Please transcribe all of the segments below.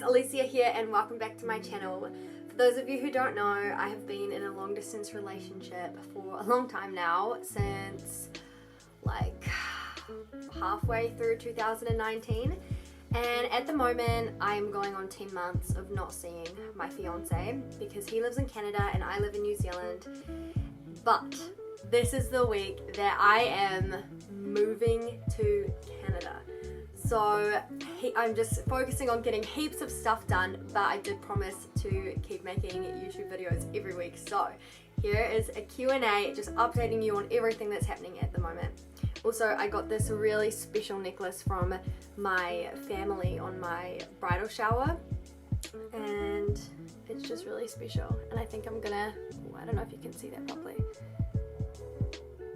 Alicia here and welcome back to my channel. For those of you who don't know, I have been in a long distance relationship for a long time now, since like halfway through 2019, and at the moment I'm going on 10 months of not seeing my fiance because he lives in Canada and I live in New Zealand. But this is the week that I am moving to Canada. So I'm just focusing on getting heaps of stuff done, but I did promise to keep making YouTube videos every week. So here is a Q&A, just updating you on everything that's happening at the moment. Also, I got this really special necklace from my family on my bridal shower, and it's just really special. And I think I'm gonna, I don't know if you can see that properly.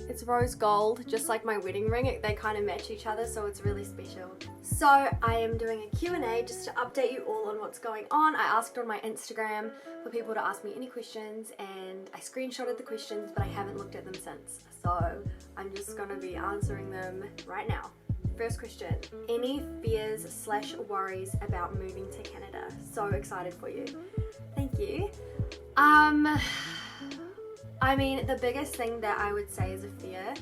It's rose gold, just like my wedding ring. They kind of match each other, so it's really special. So I am doing a Q&A just to update you all on what's going on. I asked on my Instagram for people to ask me any questions, and I screenshotted the questions, but I haven't looked at them since. So I'm just gonna be answering them right now. First question, any fears / worries about moving to Canada? So excited for you. Thank you. I mean, the biggest thing that I would say is a fear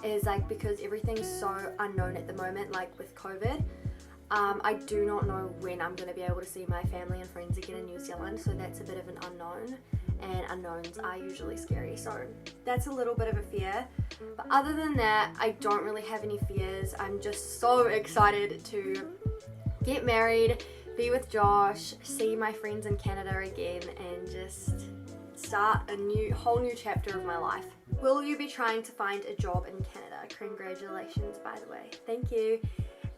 is like, because everything's so unknown at the moment, like with COVID, I do not know when I'm going to be able to see my family and friends again in New Zealand, so that's a bit of an unknown, and unknowns are usually scary, so that's a little bit of a fear. But other than that, I don't really have any fears. I'm just so excited to get married, be with Josh, see my friends in Canada again, and just start a whole new chapter of my life. Will you be trying to find a job in Canada? Congratulations, by the way. Thank you.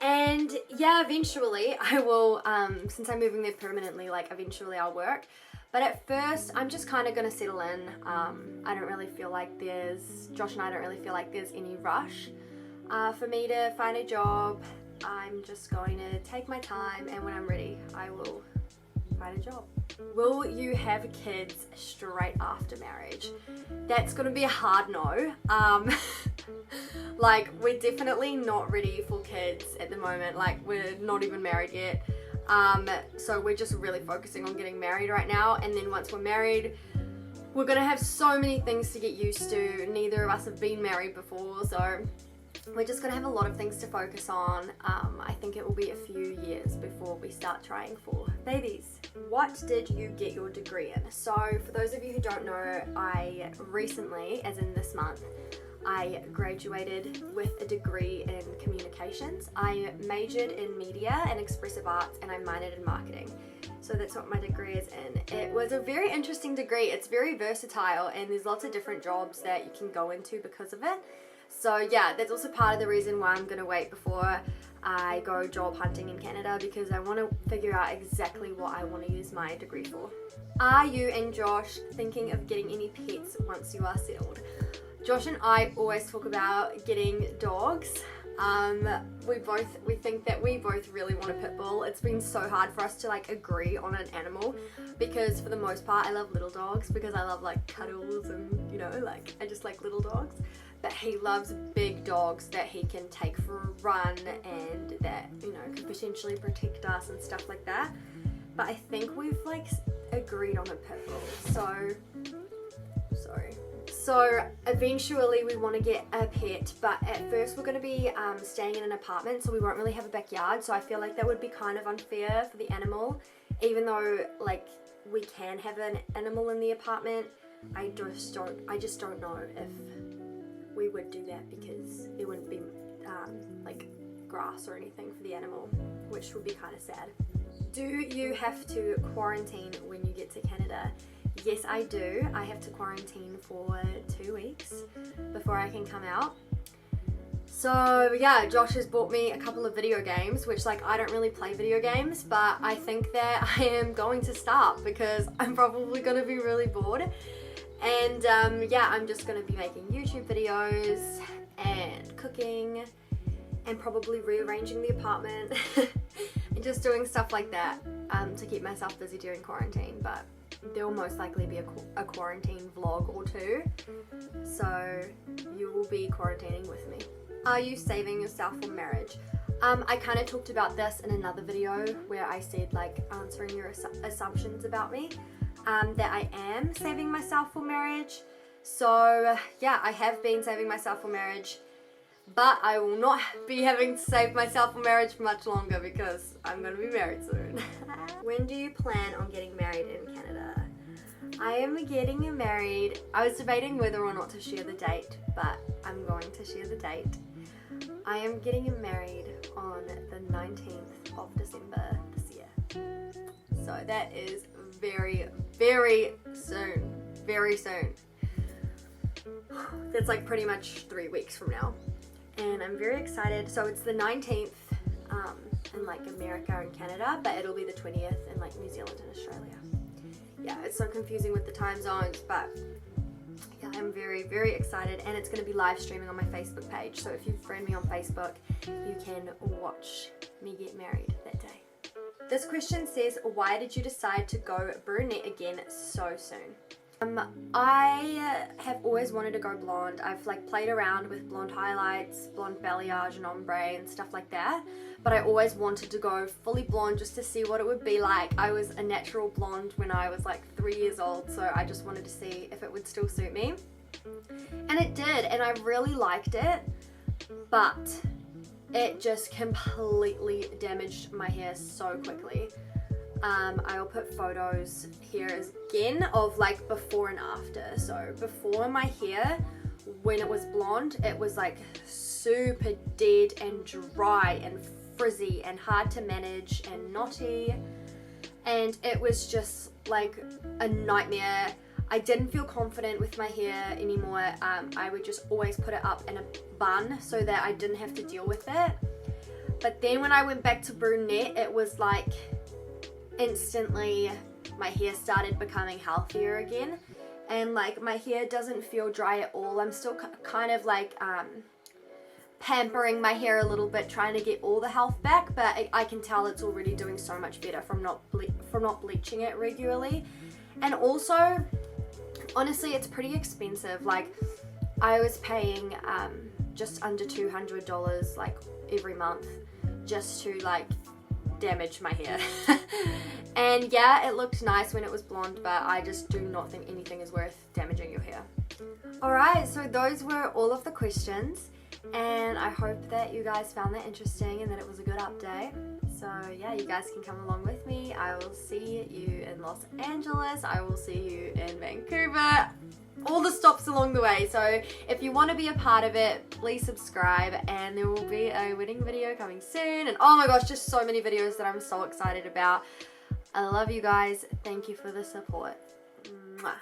And yeah, eventually I will, since I'm moving there permanently, like eventually I'll work. But at first, I'm just kind of going to settle in. I don't really feel like Josh and I don't really feel like there's any rush for me to find a job. I'm just going to take my time, and when I'm ready, I will find a job. Will you have kids straight after marriage? That's gonna be a hard no. Like, we're definitely not ready for kids at the moment. Like, we're not even married yet. So we're just really focusing on getting married right now, and then once we're married, we're gonna have so many things to get used to. Neither of us have been married before, so we're just going to have a lot of things to focus on. I think it will be a few years before we start trying for babies. What did you get your degree in? So for those of you who don't know, I recently, as in this month, I graduated with a degree in communications. I majored in media and expressive arts, and I minored in marketing. So that's what my degree is in. It was a very interesting degree. It's very versatile, and there's lots of different jobs that you can go into because of it. So yeah, that's also part of the reason why I'm going to wait before I go job hunting in Canada, because I want to figure out exactly what I want to use my degree for. Are you and Josh thinking of getting any pets once you are settled? Josh and I always talk about getting dogs. We think that we both really want a pit bull. It's been so hard for us to like agree on an animal, because for the most part I love little dogs because I love like cuddles and, you know, like I just like little dogs. But he loves big dogs that he can take for a run and that, you know, can potentially protect us and stuff like that. But I think we've like agreed on a pit bull. So eventually we want to get a pet, but at first we're going to be staying in an apartment, so we won't really have a backyard. So I feel like that would be kind of unfair for the animal, even though like we can have an animal in the apartment. I just don't know if we would do that, because there wouldn't be like grass or anything for the animal, which would be kind of sad. Do you have to quarantine when you get to Canada? Yes, I do. I have to quarantine for 2 weeks before I can come out. So yeah, Josh has bought me a couple of video games, which like I don't really play video games, but I think that I am going to start because I'm probably going to be really bored. And yeah, I'm just going to be making YouTube videos and cooking and probably rearranging the apartment and just doing stuff like that to keep myself busy during quarantine. But there will most likely be a quarantine vlog or two, so you will be quarantining with me. Are you saving yourself for marriage? I kind of talked about this in another video where I said like answering your assumptions about me, that I am saving myself for marriage. So yeah, I have been saving myself for marriage, but I will not be having to save myself for marriage for much longer because I'm going to be married soon. When do you plan on getting married in Canada? I am getting married. I was debating whether or not to share the date, but I'm going to share the date. I am getting married on the 19th of December this year. So that is very, very soon. Very soon. That's like pretty much 3 weeks from now. And I'm very excited. So it's the 19th in like America and Canada, but it'll be the 20th in like New Zealand and Australia. Yeah, it's so confusing with the time zones, but yeah, I'm very, very excited, and it's going to be live streaming on my Facebook page. So if you friend me on Facebook, you can watch me get married that day. This question says, why did you decide to go brunette again so soon? I have always wanted to go blonde. I've like played around with blonde highlights, blonde balayage and ombre and stuff like that, but I always wanted to go fully blonde just to see what it would be like. I was a natural blonde when I was like 3 years old, so I just wanted to see if it would still suit me. And it did, and I really liked it, but it just completely damaged my hair so quickly. I'll put photos here again of like before and after. So before, my hair, when it was blonde, it was like super dead and dry and frizzy and hard to manage and knotty, and it was just like a nightmare. I didn't feel confident with my hair anymore. I would just always put it up in a bun so that I didn't have to deal with it. But then when I went back to brunette, it was like instantly my hair started becoming healthier again, and like my hair doesn't feel dry at all. I'm still kind of like pampering my hair a little bit, trying to get all the health back, but I can tell it's already doing so much better from not bleaching it regularly. And also, honestly, it's pretty expensive. Like I was paying just under $200 like every month just to like damage my hair. And yeah, it looked nice when it was blonde, but I just do not think anything is worth damaging your hair. Alright, so those were all of the questions, and I hope that you guys found that interesting and that it was a good update. So yeah, you guys can come along with me. I will see you in Los Angeles. I will see you in Vancouver. All the stops along the way. So if you want to be a part of it, please subscribe, and there will be a wedding video coming soon. And oh my gosh, just so many videos that I'm so excited about. I love you guys. Thank you for the support. Mwah.